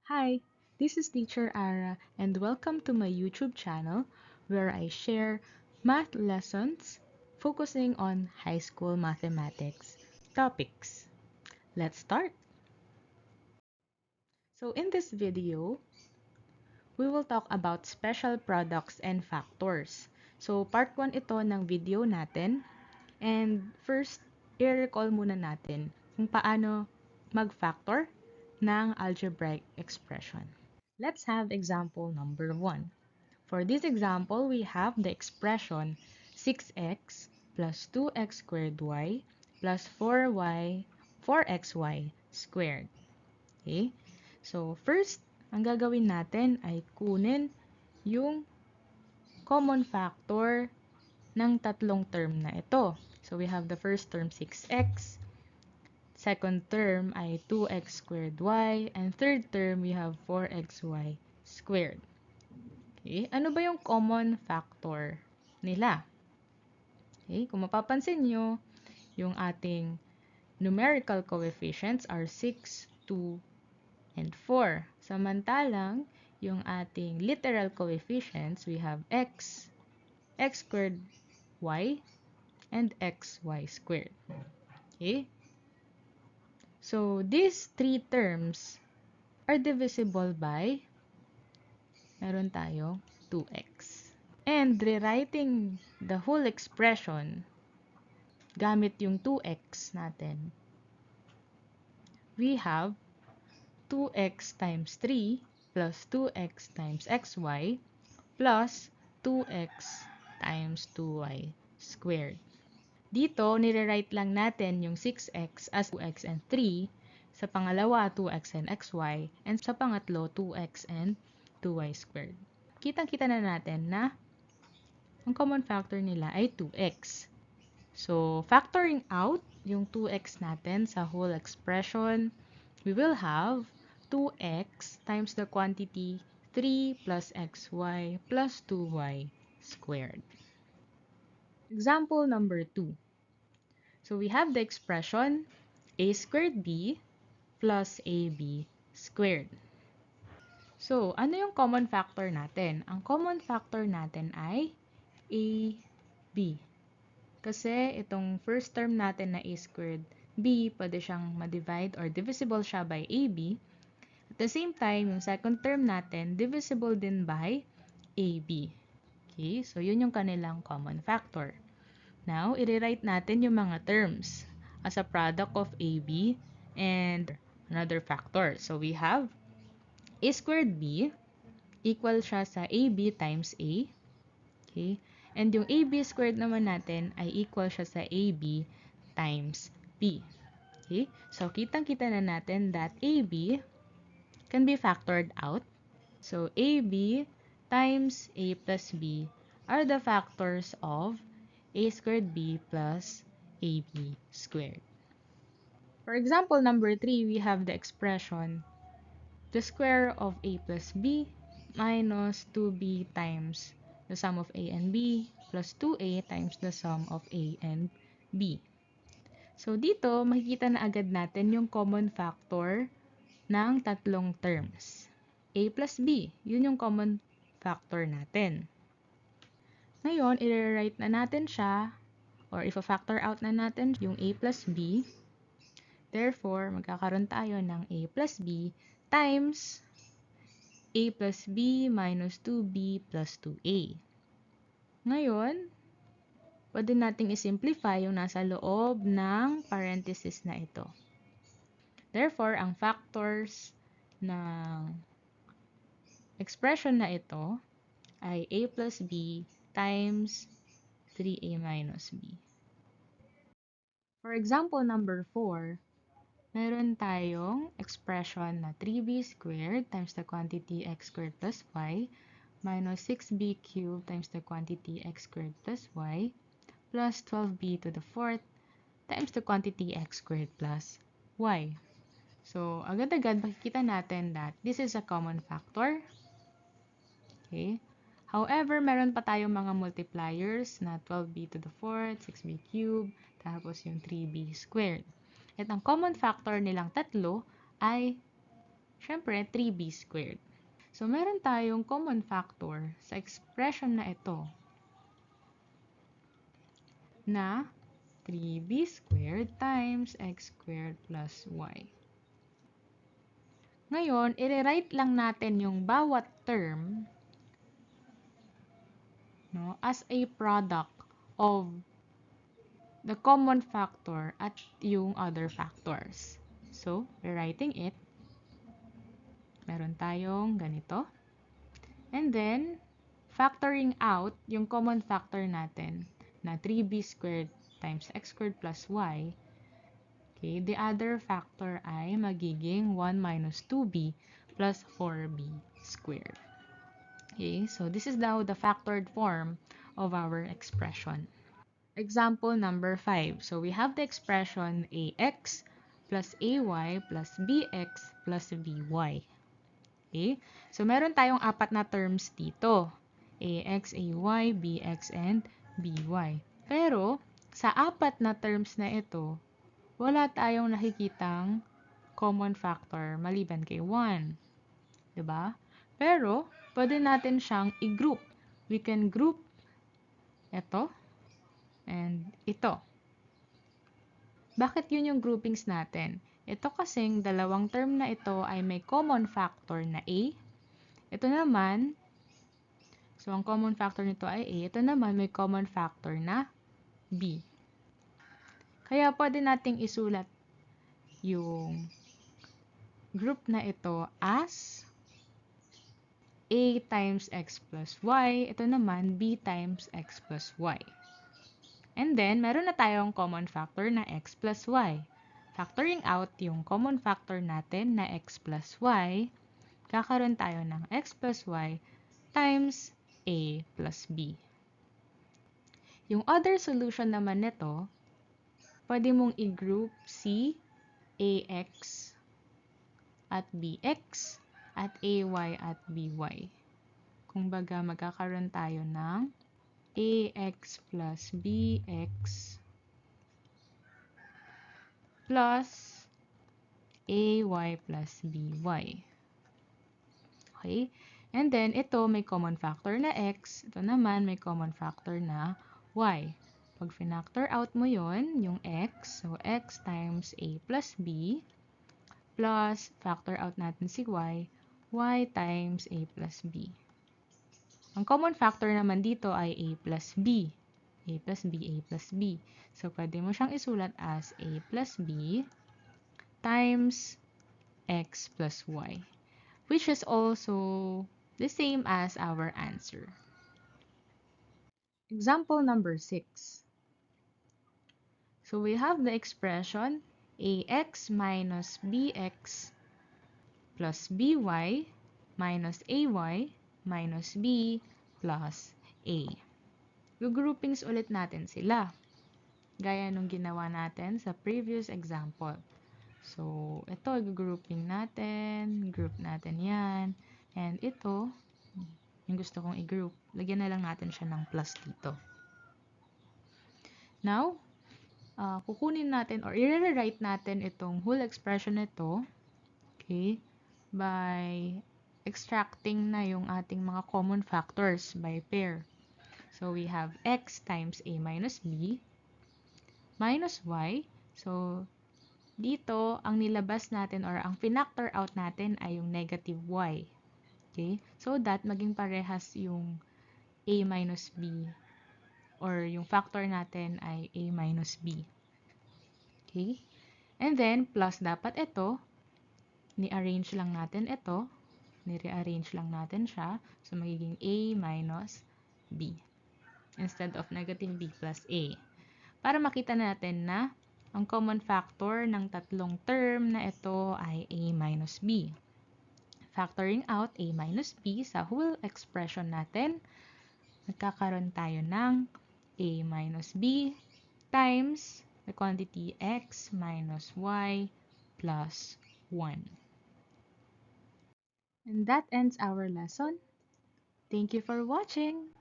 Hi, this is Teacher Ara and welcome to my YouTube channel where I share math lessons focusing on high school mathematics topics. Let's start. So in this video, we will talk about special products and factors. So part 1 ito ng video natin and first, i-recall muna natin kung paano mag-factor ng algebraic expression. Let's have example number 1. For this example, we have the expression 6x plus 2x squared y plus 4xy squared. Okay? So, first, ang gagawin natin ay kunin yung common factor ng tatlong term na ito. So, we have the first term 6x, second term ay 2x squared y, and third term we have 4xy squared. Okay? Ano ba yung common factor nila? Okay? Kung mapapansin nyo, yung ating numerical coefficients are 6, 2, and 4. Samantalang, yung ating literal coefficients, we have x squared, y, and xy squared. Okay? So, these three terms are divisible by, meron tayo, 2x. And rewriting the whole expression gamit yung 2x natin, we have 2x times 3 plus 2x times xy plus 2x times 2y squared. Dito, nire-write lang natin yung 6x as 2x and 3, sa pangalawa, 2x and xy, and sa pangatlo, 2x and 2y squared. Kitang-kita na natin na ang common factor nila ay 2x. So, factoring out yung 2x natin sa whole expression, we will have 2x times the quantity 3 plus xy plus 2y squared. Example number 2. So, we have the expression a squared b plus ab squared. So, ano yung common factor natin? Ang common factor natin ay ab. Kasi itong first term natin na a squared b, pwede siyang ma-divide or divisible siya by ab. At the same time, yung second term natin, divisible din by ab. Okay, so yun yung kanilang common factor. Now, i-rewrite natin yung mga terms as a product of ab and another factor. So, we have a squared b equal siya sa ab times a. Okay? And yung ab squared naman natin ay equal siya sa ab times b. Okay? So, kitang-kita na natin that ab can be factored out. So, ab times a plus b are the factors of a squared b plus ab squared. For example number 3, we have the expression the square of a plus b minus 2b times the sum of a and b plus 2a times the sum of a and b. So, dito, makikita na agad natin yung common factor ng tatlong terms. A plus b, yun yung common factor natin. Ngayon, i-rewrite na natin siya or if-factor out na natin yung a plus b. Therefore, magkakaroon tayo ng a plus b times a plus b minus 2b plus 2a. Ngayon, pwede nating isimplify yung nasa loob ng parenthesis na ito. Therefore, ang factors ng expression na ito ay a plus b times 3a minus b. For example number 4, meron tayong expression na 3b squared times the quantity x squared plus y minus 6b cubed times the quantity x squared plus y plus 12b to the fourth times the quantity x squared plus y. So, agad-agad makikita natin that this is a common factor. Okay? However, meron pa tayong mga multipliers na 12b to the fourth, 6b cubed, tapos yung 3b squared. At ang common factor nilang tatlo ay Siyempre, 3b squared. So, meron tayong common factor sa expression na ito na 3b squared times x squared plus y. Ngayon, i-rewrite lang natin yung bawat term as a product of the common factor at yung other factors. So, rewriting it, meron tayong ganito. And then, factoring out yung common factor natin na 3b squared times x squared plus y. Okay, the other factor ay magiging 1 minus 2b plus 4b squared. Okay, so this is now the factored form of our expression. Example number 5. So we have the expression ax plus ay plus bx plus by. Okay? So meron tayong apat na terms dito. Ax, ay, bx, and by. Pero sa apat na terms na ito, wala tayong nakikitang common factor maliban kay 1. Diba? Pero pwede natin siyang i-group. We can group ito and ito. Bakit yun yung groupings natin? Ito kasing dalawang term na ito ay may common factor na A. Ito naman, so ang common factor nito ay A. Ito naman may common factor na B. Kaya pwede nating isulat yung group na ito as A times x plus y. Ito naman B times x plus y. And then, meron na tayong common factor na x plus y. Factoring out yung common factor natin na x plus y, kakaroon tayo ng x plus y times a plus b. Yung other solution naman nito, pwede mong i-group si ax at bx at ay at by. Kung baga, magkakaroon tayo ng ax plus bx plus ay plus by. Okay? And then, ito may common factor na x. Ito naman may common factor na y. Pag finactor out mo yon yung x, so x times a plus b plus, factor out natin si y times a plus b. Ang common factor naman dito ay a plus b. A plus b, a plus b. So, pwede mo siyang isulat as a plus b times x plus y, which is also the same as our answer. Example number 6. So, we have the expression ax minus bx plus by minus ay minus b plus a. Groupings ulit natin sila, gaya nung ginawa natin sa previous example. So, ito, grouping natin, group natin yan, and ito, yung gusto kong i-group, lagyan na lang natin siya ng plus dito. Now, kukunin natin or i-rewrite natin itong whole expression nito, okay, by extracting na yung ating mga common factors by pair. So, we have x times a minus b minus y. So, dito, ang nilabas natin or ang finactor out natin ay yung negative y. Okay? So that maging parehas yung a minus b or yung factor natin ay a minus b. Okay? And then, plus dapat ito, ni-arrange lang natin ito, ni-rearrange lang natin siya, so magiging a minus b instead of negative b plus a. Para makita natin na ang common factor ng tatlong term na ito ay a minus b. Factoring out a minus b sa whole expression natin, nagkakaroon tayo ng a minus b times the quantity x minus y plus 1. And that ends our lesson. Thank you for watching.